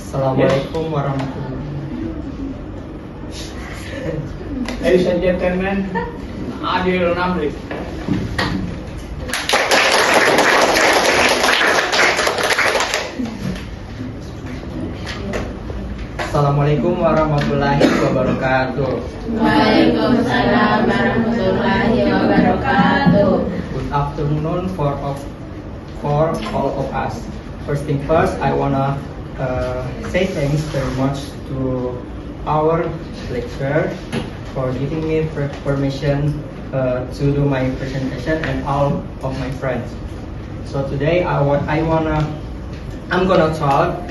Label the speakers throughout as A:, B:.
A: Assalamualaikum warahmatullahi
B: Ladies and gentlemen, Adil Namri.
A: Assalamualaikum warahmatullahi wabarakatuh.
C: Waalaikumsalam warahmatullahi wabarakatuh.
A: Good afternoon for all of us. First thing first, I wanna say thanks very much to our lecturer for giving me permission to do my presentation and all of my friends. So today I'm gonna talk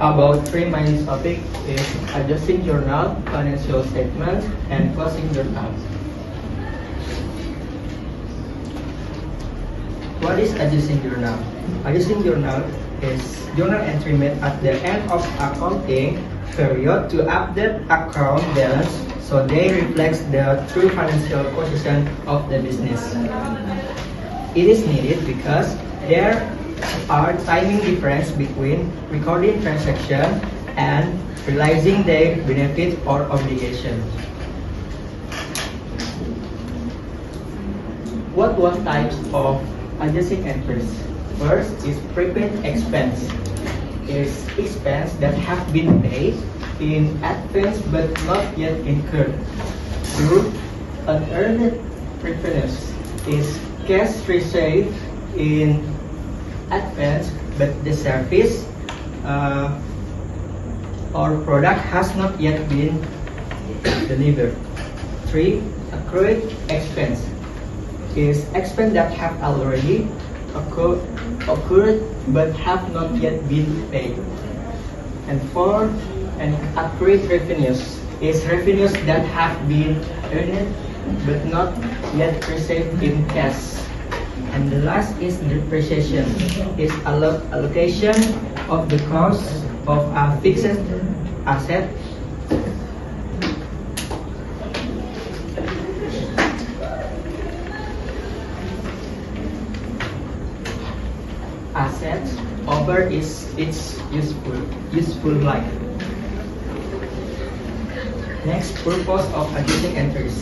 A: about three main topics: is adjusting journal, financial statement, and closing journal. What is adjusting journal? Adjusting journal is journal entry made at the end of accounting period to update account balance so they reflect the true financial position of the business. It is needed because there are timing difference between recording transaction and realizing their benefit or obligation. What types of adjusting entries? First is prepaid expense. Is expense that have been paid in advance but not yet incurred. Two, unearned revenues is cash received in advance but the service or product has not yet been delivered. Three, accrued expense is expense that have already occurred but have not yet been paid. And four, and accrued revenues is revenues that have been earned but not yet received in cash. And the last is depreciation, is allocation of the cost of a fixed asset. Assets over its useful life. Next, purpose of adjusting entries: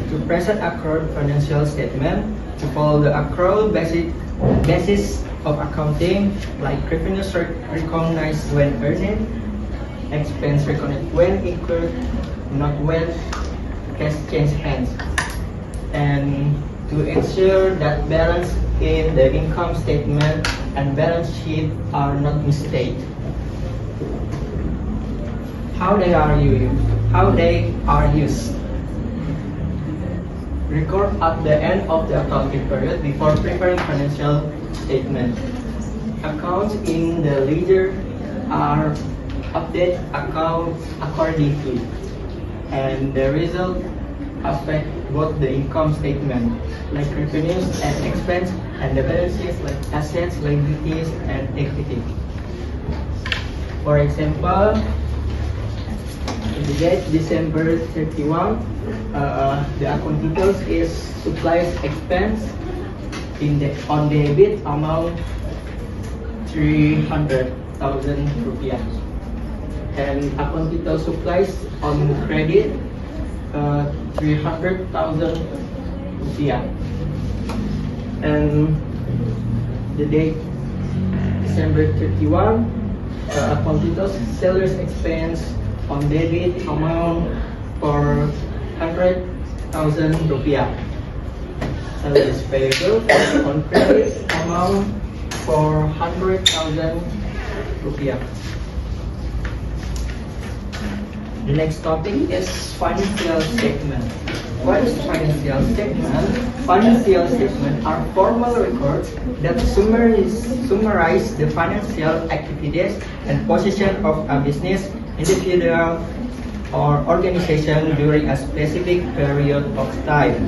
A: to present accrued financial statement, to follow the accrual basis of accounting, like revenues recognized when earned, expense recognized when incurred, not when cash change hands, and to ensure that balance in the income statement and balance sheet are not misstated. How they are used. Record at the end of the accounting period before preparing financial statement. Accounts in the ledger are updated accordingly, and the result affect both the income statement, like revenues and expense, and the balances like assets, liabilities, and equity. For example, the date December 31, the account details is supplies expense on debit amount 300,000 rupiah, and account detail supplies on credit 300,000 rupiah, and the date December 31, account details seller's expense on debit amount for 100,000 rupiah. Seller's payable on credit amount for 100,000 rupiah. The next topic is financial statement. What is financial statement? Financial statement are formal records that summarize the financial activities and position of a business, individual, or organization during a specific period of time.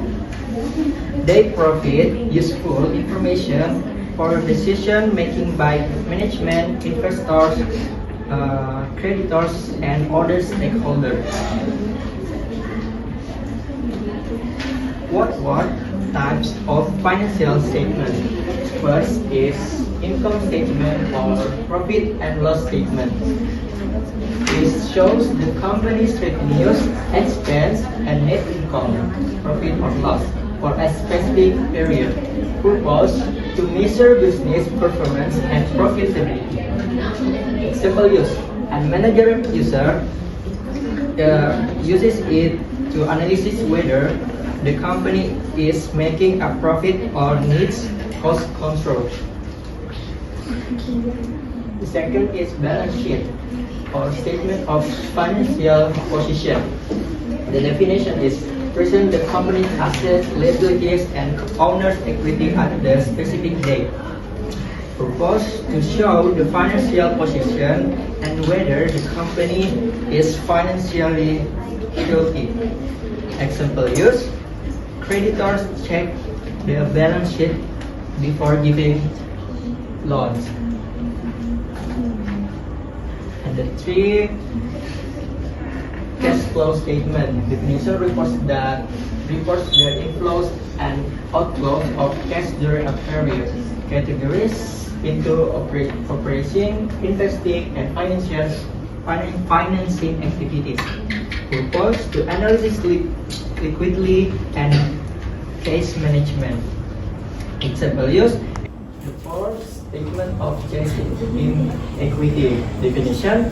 A: They provide useful information for decision making by management, investors, creditors, and other stakeholders. What types of financial statement? First is income statement or profit and loss statement. This shows the company's revenues, expense, and net income, profit or loss, for a specific period, purpose to measure business performance and profitability. Simple use. A manager user uses it to analyze whether the company is making a profit or needs cost control. The second is balance sheet or statement of financial position. The definition is present the company's assets, liabilities, and owner's equity at the specific date. Purpose to show the financial position and whether the company is financially healthy. Example use: creditors check the balance sheet before giving loans. And the three, cash flow statement. Definition reports the inflows and outflows of cash during a period. Categories into operating, investing, and financing activities. Purpose to analyze liquidity and cash management. Example use: the fourth statement of change in equity. Definition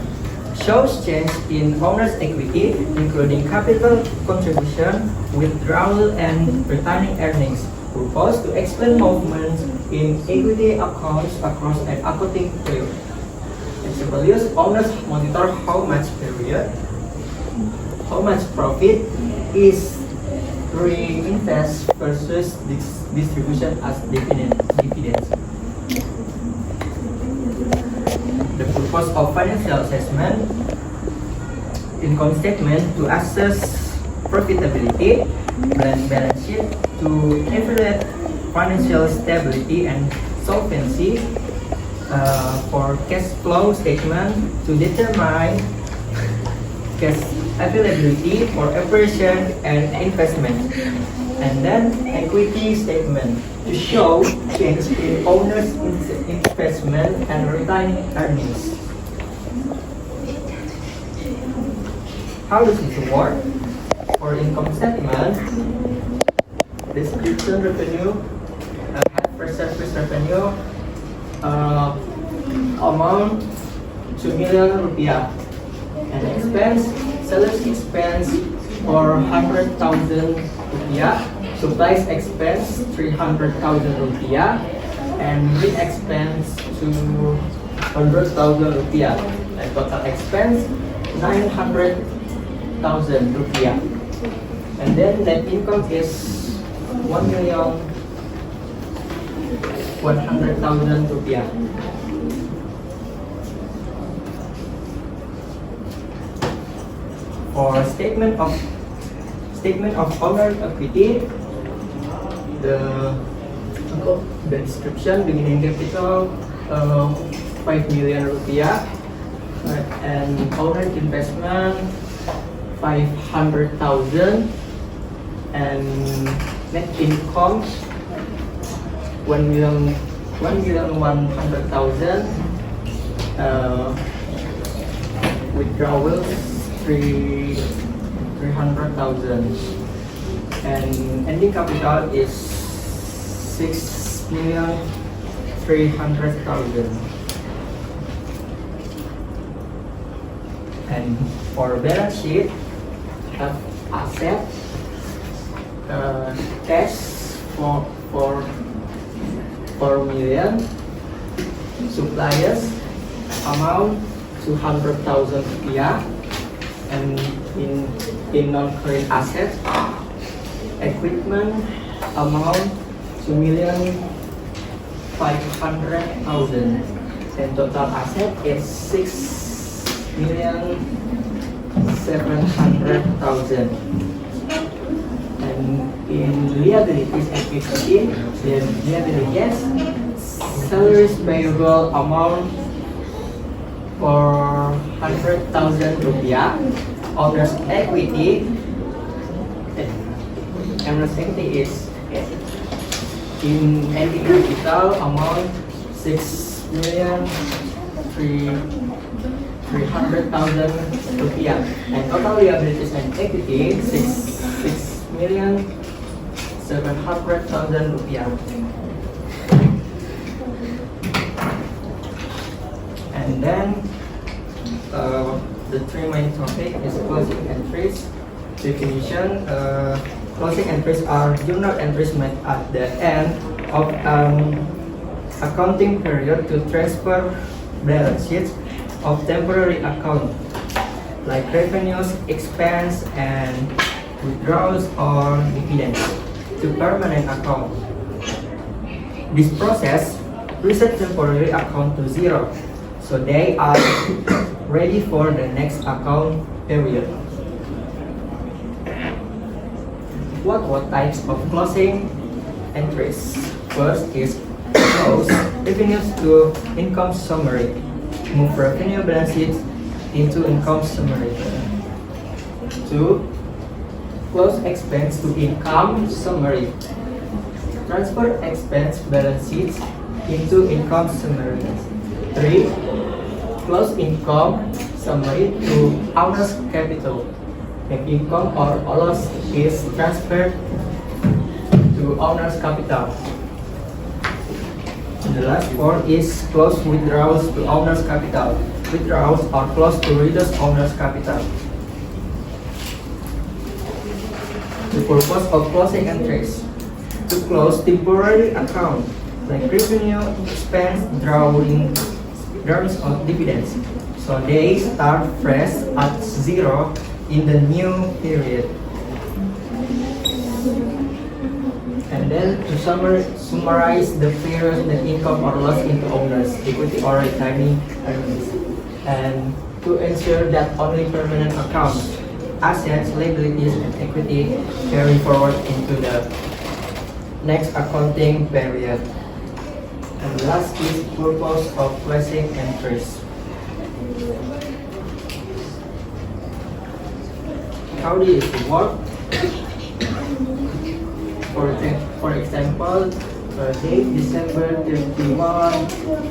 A: shows change in owner's equity, including capital contribution, withdrawal, and retaining earnings. Purpose to explain movements in equity accounts across an accounting period. Example use: owners monitor how much profit is reinvest versus distribution as dividends. The purpose of financial assessment: income statement to assess profitability, balance sheet to evaluate financial stability and solvency, for cash flow statement to determine cash availability for operation and investment, and then equity statement to show change in owner's investment and retained earnings. How does it work? For income statement, description revenue, service revenue, amount 2 million rupiah, and expense, seller's expense 400,000 rupiah, supplies expense 300,000 rupiah, and rent expense 200,000 rupiah, and total expense 900,000 rupiah. And then net income is 1,100,000 rupiah. For statement of owner equity, the description: beginning capital 5 million rupiah, and owner investment 500,000, and net income 1,100,000, withdrawals 300,000, and ending capital is 6,300,000. And for balance sheet, have asset, cash for 4 million, suppliers amount 200,000 rupiah, and in non-current assets, equipment amount 2,500,000, and total asset is 6,700,000. And in liabilities and equity, the liabilities, salaries payable amount 400,000 rupiah, owner's equity is in ending capital amount 6,300,000 rupiah, and total liabilities and equity 6,700,000 rupiah. And then the three main topic is closing entries. Definition: closing entries are journal entries made at the end of an accounting period to transfer balance sheets of temporary account like revenues, expense, and withdrawals or dividends to permanent account. This process reset temporary account to zero, so they are ready for the next account period. What types of closing entries? First is close revenues to income summary. Move revenue balance sheet into income summary. 2. Close expense to income summary. Transfer expense balance sheets into income summary. 3. Close income summary to owner's capital. If income or loss is transferred to owner's capital. And the last one is close withdrawals to owner's capital. Withdrawals are close to reduce owner's capital. The purpose of closing entries: to close temporary account like revenue, expense, drawings of dividends, so they start fresh at zero in the new period. And then to summarize the period net income or loss into owners, equity or retaining earnings, and to ensure that only permanent accounts, assets, liabilities, and equity carry forward into the next accounting period. And last is purpose of closing entries. How does it work? For example, date December 31,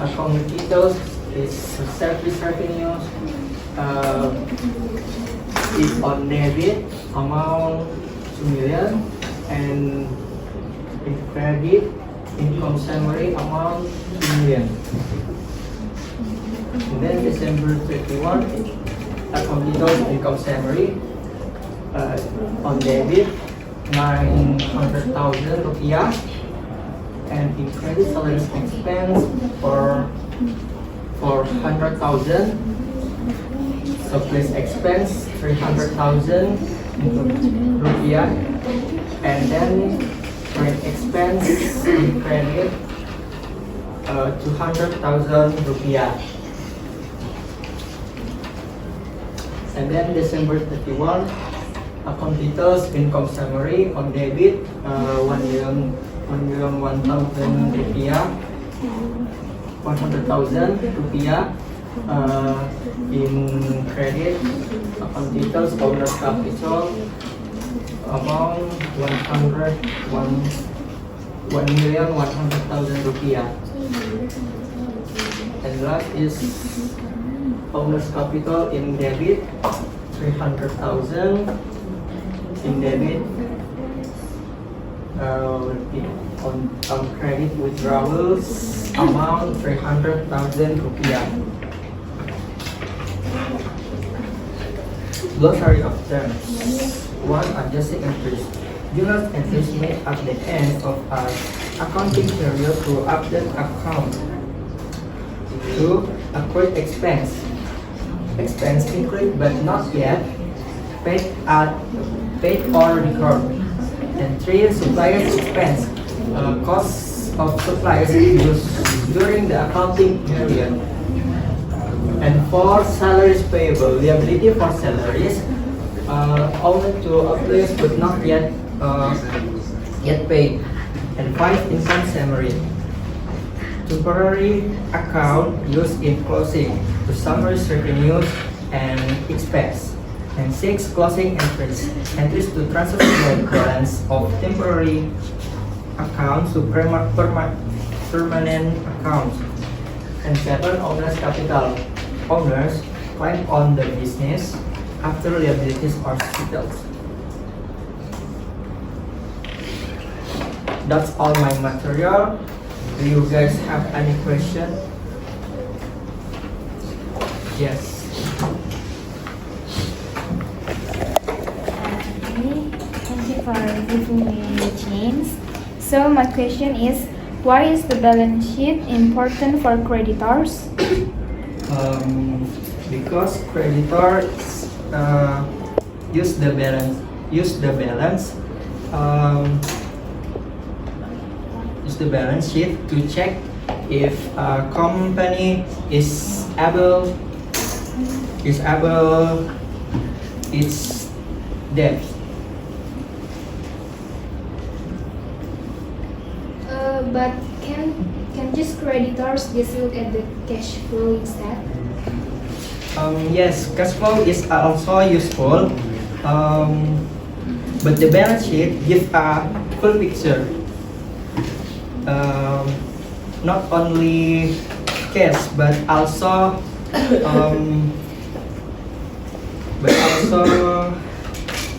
A: account details is service revenues is on debit amount 2 million, and in credit income summary amount 2 million. And then December 31, account details income summary on debit 900,000 rupiah, and in credit salaries expense for 400,000, supplies expense 300,000 rupiah, and then rent expense in credit 200,000 rupiah. And then December 31, account details income summary on debit 1,1,000 rupiah, 100,000 rupiah. In credit account details owner's capital amount 1,100,000 rupiah. And last is owner's capital in debit 300,000. In debit, on credit withdrawals amount 300,000 rupiah. Glossary of terms. 1. Adjusting entries. Journal entries made at the end of an accounting period to update account. 2. Accrued expense. Expense incurred but not yet paid or recorded. And 3. Suppliers expense. Costs of suppliers used during the accounting period. And 4. Salaries payable. Liability for salaries owed to employees but not yet paid. And 5. Income summary. Temporary account used in closing to summarize revenues and expense. And 6. Closing entries. Entries to transfer the balance of temporary accounts to permanent accounts. And 7, owner's capital. Owners claim on the business after liabilities are settled. That's all my material. Do you guys have any question? Yes.
D: Okay, thank you for giving me James. So my question is, why is the balance sheet important for creditors?
A: Because creditors use the balance sheet to check if a company is able its debt.
D: But can just creditors just look at the cash flow instead?
A: Yes, cash flow is also useful, but the balance sheet gives a full picture. Not only cash, but also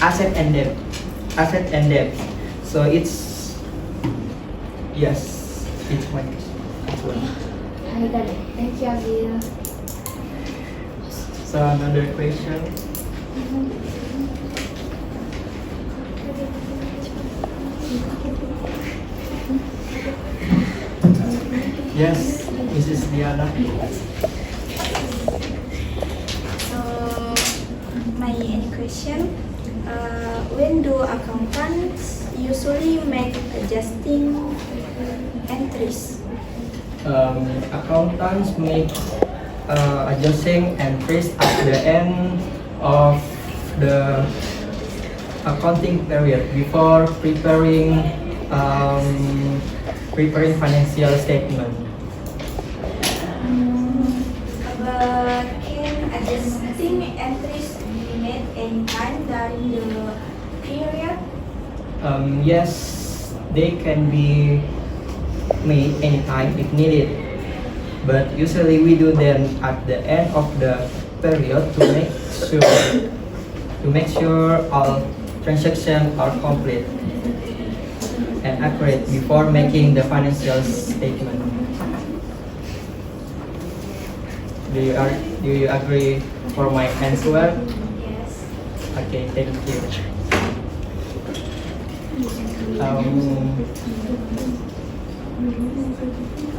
A: asset and debt. So it's my answer.
D: I got it. Thank you, Abil.
A: So another question. Yes, Mrs. Diana.
E: So, my question, when do accountants usually make adjusting entries?
A: Accountants make adjusting entries at the end of the accounting period before preparing financial statement.
E: But can adjusting entries be made anytime during the period?
A: Yes, they can be made anytime if needed, but usually we do them at the end of the period to make sure all transactions are complete and accurate before making the financial statement. Do you agree for my answer?
E: Yes.
A: Okay, thank you.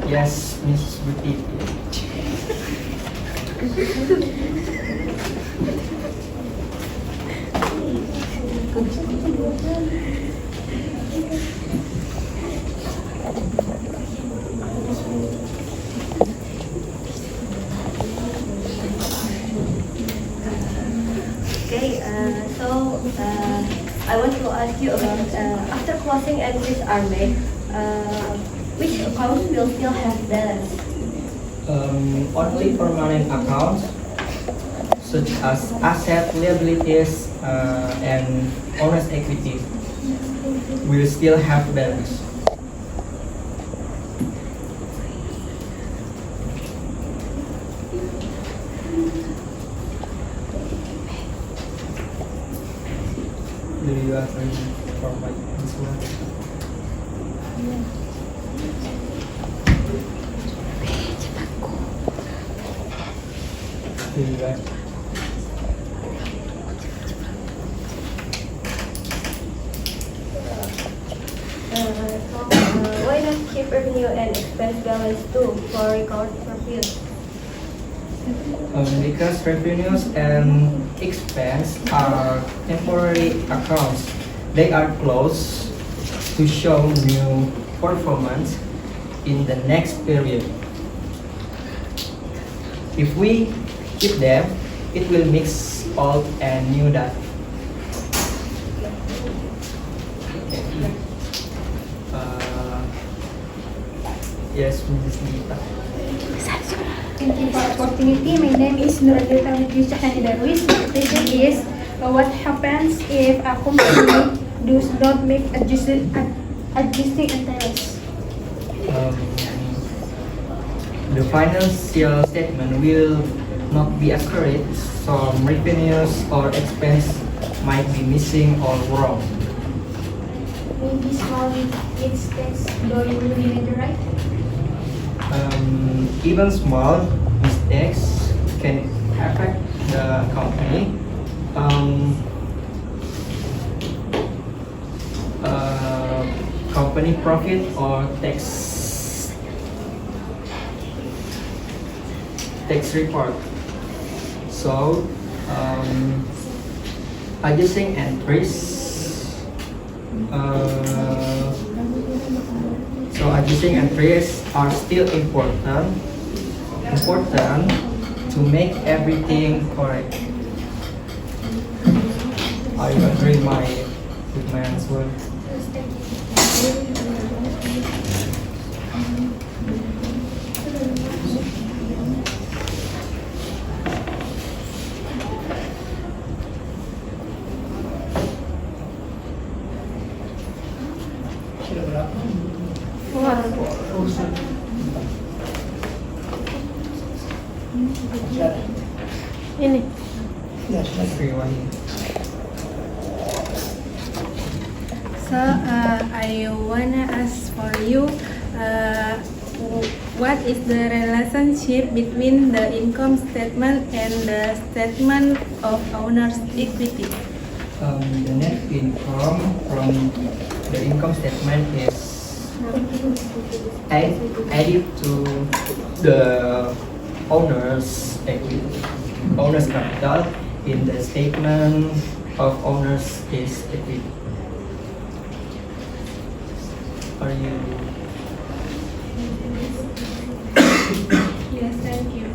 A: Yes, Miss Buti.
F: Okay, I want to ask you about after closing entries are made, which accounts will still have balance?
A: Only permanent accounts such as asset, liabilities, and owner's equity will still have balance. Do you agree for my answer? Do you agree?
F: Why not keep revenue and expense balance too for record purposes?
A: Because revenues and expense are temporary accounts. They are closed to show new performance in the next period. If we keep them, it will mix old and new data. Yes, Mrs. Nita.
D: Thank you for the opportunity. My name is Nurulita Widyusahani Darwis. The question is, what happens if a company does not make adjusting entries?
A: the financial statement will not be accurate. Some revenues or expense might be missing or wrong.
E: Maybe small mistakes don't really matter, right?
A: Even small mistakes can affect the company. Company profit or tax report. So adjusting entries. Adjusting entries are still important to make everything correct. Are you agree with my answer?
B: Sudah berapa? Sudah.
C: Ini.
B: Ya, sudah.
A: Everyone.
D: So I wanna ask for you, what is the relationship between the income statement and the statement of owner's equity?
A: The net income from the income statement is added to the owner's equity, owner's capital in the statement of owner's equity. Are you?
D: Yes, thank you.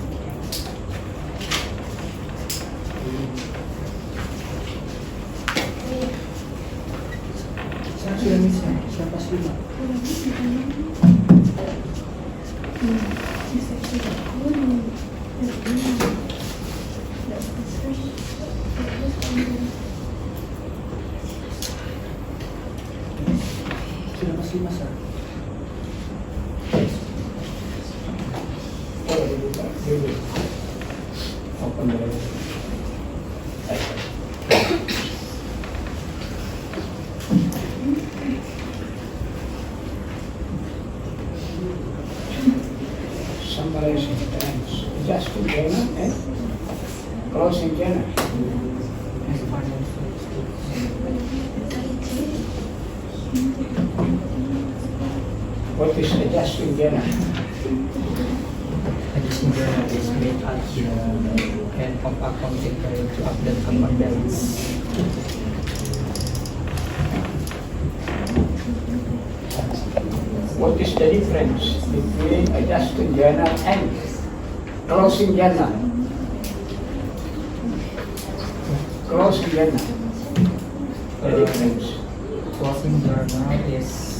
B: Saya sudah bisa. Siapa sih? Sudah pasti masak. Oh, dibuka dulu. Open dulu. Summarizing times. Adjusting journal and closing journal. What is adjusting journal?
A: Adjusting journal is made at the end of accounting period to update account balance.
B: What is the difference between adjusting journal and closing journal? Closing journal. The difference.
A: Closing journal is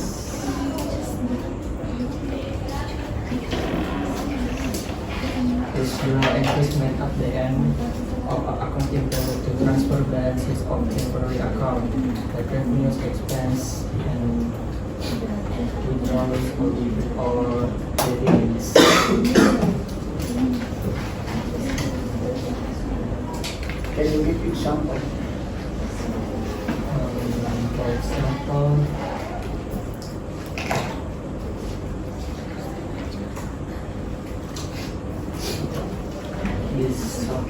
A: journal entries made at the end of accounting period to transfer balances of temporary account, like revenues, expense, and withdrawals or dividends.
B: Can you give example?
A: For example,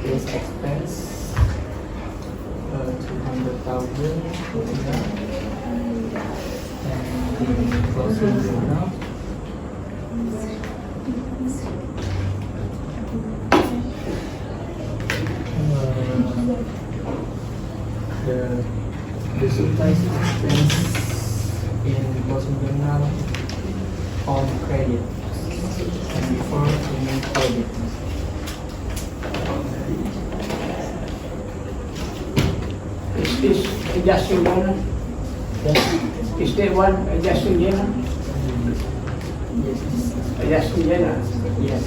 A: this expense 200,000 and the closing journal the supplies expense in the closing journal on credit and before in credit.
B: Is this adjusting journal? Is there one adjusting journal?
A: Yes.
B: Adjusting journal.
A: Yes.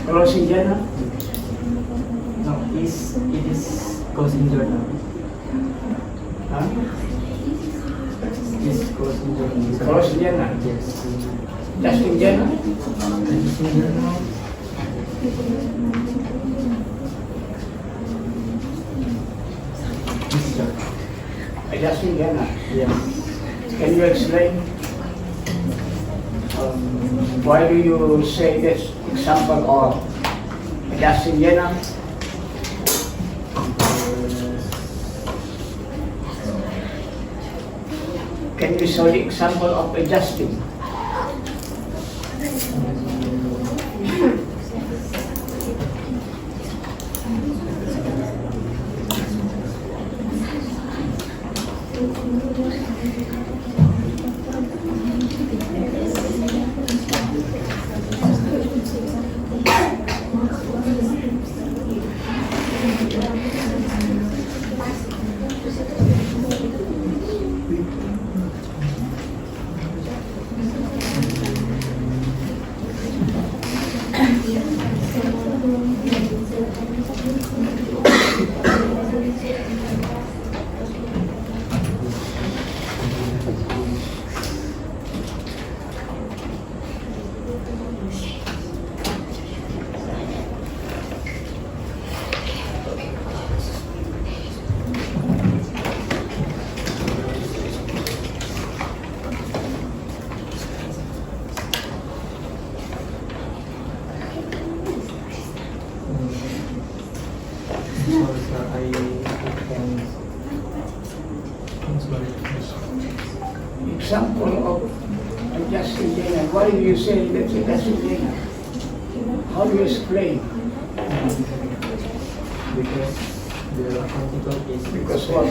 B: Closing journal.
A: No, it is closing journal.
B: Huh?
A: This closing journal.
B: Closing journal.
A: Yes.
B: Adjusting journal.
A: Adjusting journal. Yes, sir.
B: Adjusting journal.
A: Yes.
B: Can you explain? Why do you say this example of adjusting journal? Can you show the example of adjusting?
A: Sorry, sir. I can. I'm sorry.
B: Example of adjusting journal. Why do you say that's adjusting journal? How do you explain?
A: Because the accountable is
B: Because what?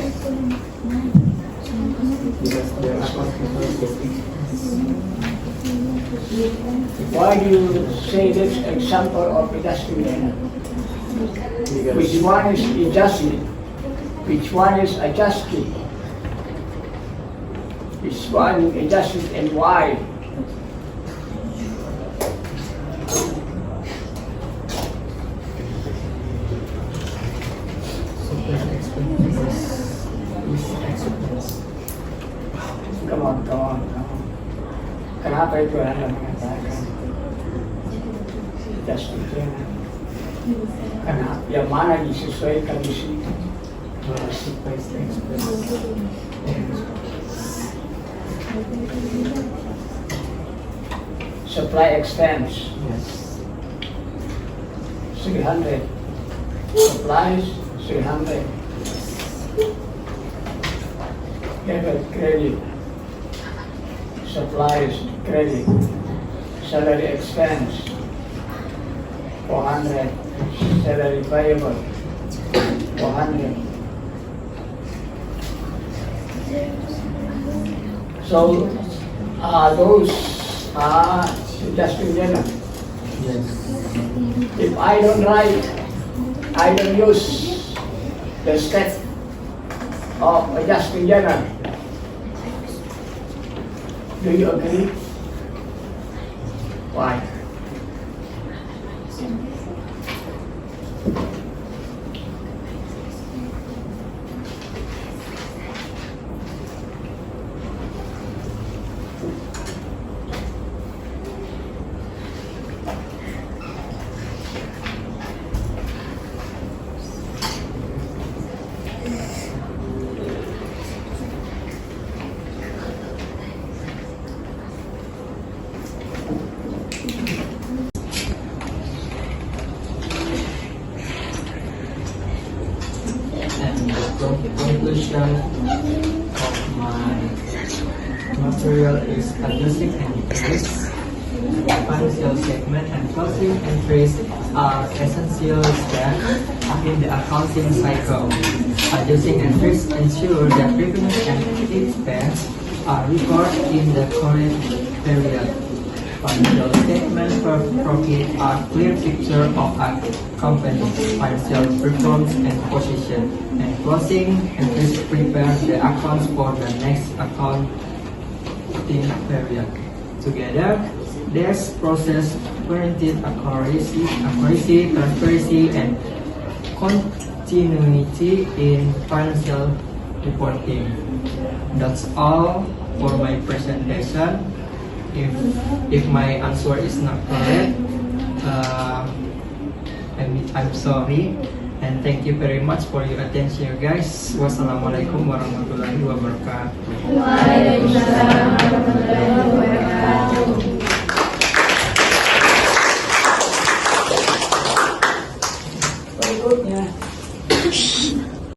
A: Because the accountable is
B: Why do you say this example of adjusting journal?
A: because
B: Which one is adjusting? Which one is adjusting? Which one adjusted and why?
A: super expenses is expense.
B: Come on. Kenapa itu Anda mengatakan adjusting journal? Karena yang mana disesuaikan di sini?
A: Super expense.
B: Supply expense
A: Yes.
B: 300. Supplies 300. Debit credit. Supplies credit. Salary expense 400. Salary payable 400. So those are adjusting journal.
A: Yes.
B: If I don't write, I don't use the step of adjusting journal. Do you agree? Why?
A: And the conclusion of my material is adjusting entries, financial statement, and closing entries are essential steps in the accounting cycle. Adjusting entries ensure that revenues and expenses are recorded in the correct period. Financial statements for profit are clear picture of a company's financial performance and position, and closing entries prepare the accounts for the next accounting period. Together, this process guaranteed accuracy, transparency, and continuity in financial reporting. That's all for my presentation. If my answer is not correct, I'm sorry. And thank you very much for your attention, guys. Wassalamualaikum warahmatullahi wabarakatuh.
C: Waalaikumsalam